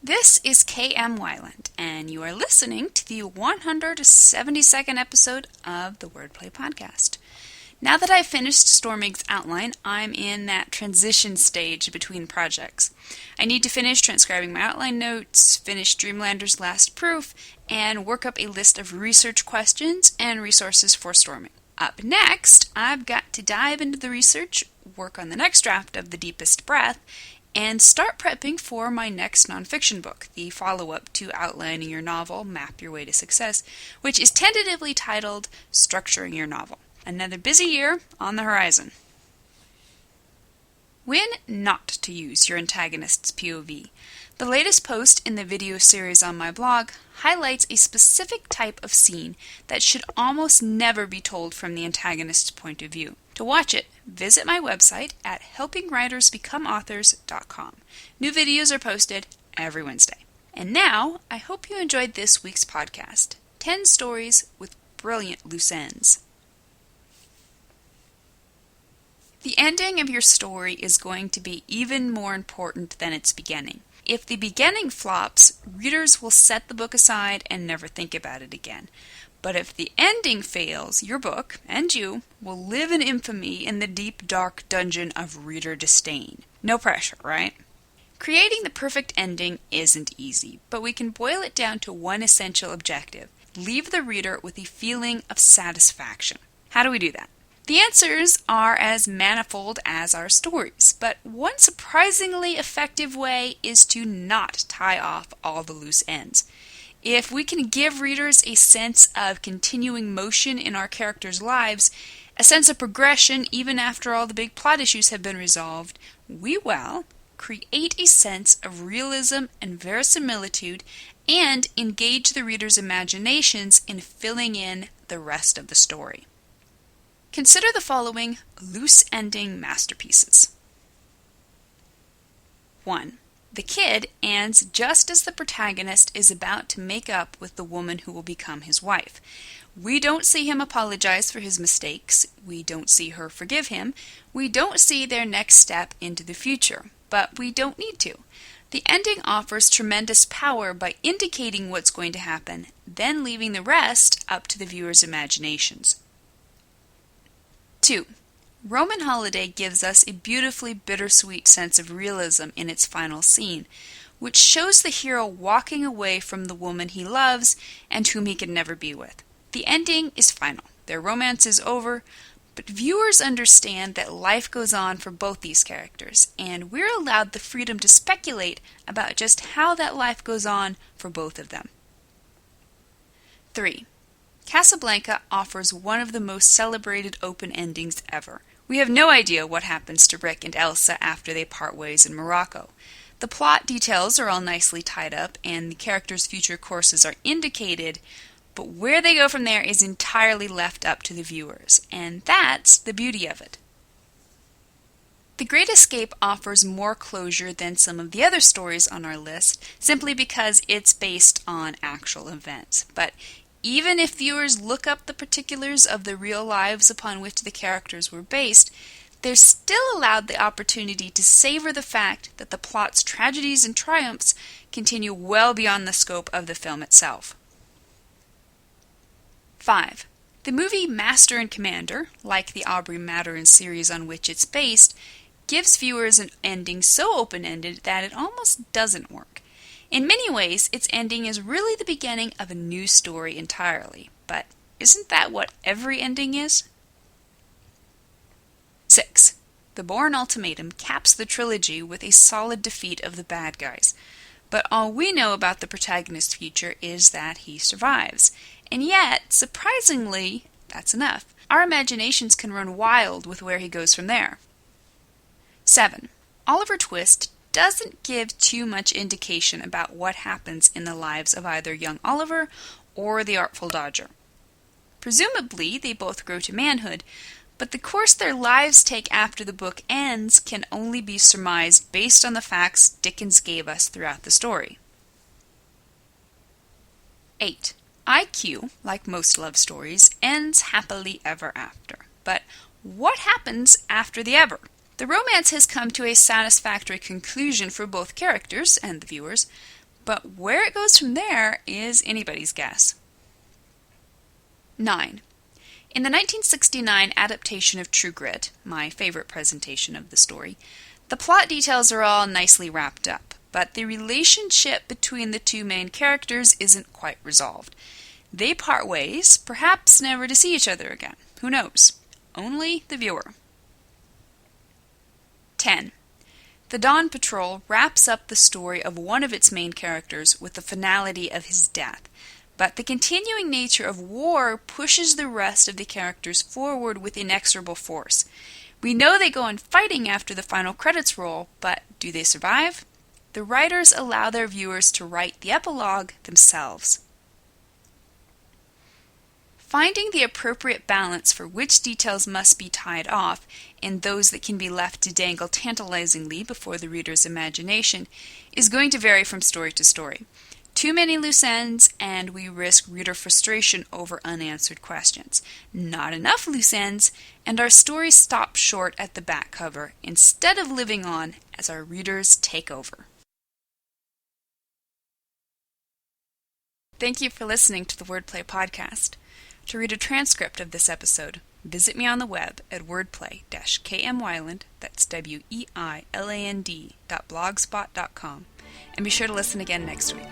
This is K.M. Weiland, and you are listening to the 172nd episode of the Wordplay Podcast. Now that I've finished Stormig's outline, I'm in that transition stage between projects. I need to finish transcribing my outline notes, finish Dreamlander's last proof, and work up a list of research questions and resources for Stormig. Up next, I've got to dive into the research, work on the next draft of The Deepest Breath, and start prepping for my next nonfiction book, the follow-up to Outlining Your Novel, Map Your Way to Success, which is tentatively titled Structuring Your Novel. Another busy year on the horizon. When not to use your antagonist's POV. The latest post in the video series on my blog highlights a specific type of scene that should almost never be told from the antagonist's point of view. To watch it, visit my website at helpingwritersbecomeauthors.com. New videos are posted every Wednesday. And now, I hope you enjoyed this week's podcast, 10 Stories with Brilliant Loose Ends. The ending of your story is going to be even more important than its beginning. If the beginning flops, readers will set the book aside and never think about it again. But if the ending fails, your book, and you, will live in infamy in the deep, dark dungeon of reader disdain. No pressure, right? Creating the perfect ending isn't easy, but we can boil it down to one essential objective: leave the reader with a feeling of satisfaction. How do we do that? The answers are as manifold as our stories, but one surprisingly effective way is to not tie off all the loose ends. If we can give readers a sense of continuing motion in our characters' lives, a sense of progression even after all the big plot issues have been resolved, we will create a sense of realism and verisimilitude and engage the reader's imaginations in filling in the rest of the story. Consider the following loose-ending masterpieces. 1. The kid ends just as the protagonist is about to make up with the woman who will become his wife. We don't see him apologize for his mistakes. We don't see her forgive him. We don't see their next step into the future. But we don't need to. The ending offers tremendous power by indicating what's going to happen, then leaving the rest up to the viewer's imaginations. 2. Roman Holiday gives us a beautifully bittersweet sense of realism in its final scene, which shows the hero walking away from the woman he loves and whom he can never be with. The ending is final. Their romance is over, but viewers understand that life goes on for both these characters, and we're allowed the freedom to speculate about just how that life goes on for both of them. 3. Casablanca offers one of the most celebrated open endings ever. We have no idea what happens to Rick and Elsa after they part ways in Morocco. The plot details are all nicely tied up, and the characters' future courses are indicated, but where they go from there is entirely left up to the viewers, and that's the beauty of it. The Great Escape offers more closure than some of the other stories on our list, simply because it's based on actual events. But even if viewers look up the particulars of the real lives upon which the characters were based, they're still allowed the opportunity to savor the fact that the plot's tragedies and triumphs continue well beyond the scope of the film itself. 5. The movie Master and Commander, like the Aubrey Maturin series on which it's based, gives viewers an ending so open-ended that it almost doesn't work. In many ways, its ending is really the beginning of a new story entirely. But isn't that what every ending is? 6. The Bourne Ultimatum caps the trilogy with a solid defeat of the bad guys. But all we know about the protagonist's future is that he survives. And yet, surprisingly, that's enough. Our imaginations can run wild with where he goes from there. 7. Oliver Twist doesn't give too much indication about what happens in the lives of either young Oliver or the Artful Dodger. Presumably, they both grow to manhood, but the course their lives take after the book ends can only be surmised based on the facts Dickens gave us throughout the story. 8. IQ, like most love stories, ends happily ever after. But what happens after the ever? The romance has come to a satisfactory conclusion for both characters and the viewers, but where it goes from there is anybody's guess. 9. In the 1969 adaptation of True Grit, my favorite presentation of the story, the plot details are all nicely wrapped up, but the relationship between the two main characters isn't quite resolved. They part ways, perhaps never to see each other again. Who knows? Only the viewer. 10. The Dawn Patrol wraps up the story of one of its main characters with the finality of his death, but the continuing nature of war pushes the rest of the characters forward with inexorable force. We know they go on fighting after the final credits roll, but do they survive? The writers allow their viewers to write the epilogue themselves. Finding the appropriate balance for which details must be tied off and those that can be left to dangle tantalizingly before the reader's imagination is going to vary from story to story. Too many loose ends, and we risk reader frustration over unanswered questions. Not enough loose ends, and our story stops short at the back cover instead of living on as our readers take over. Thank you for listening to the Wordplay Podcast. To read a transcript of this episode, visit me on the web at wordplay-kmwyland, that's weiland.blogspot.com, and be sure to listen again next week.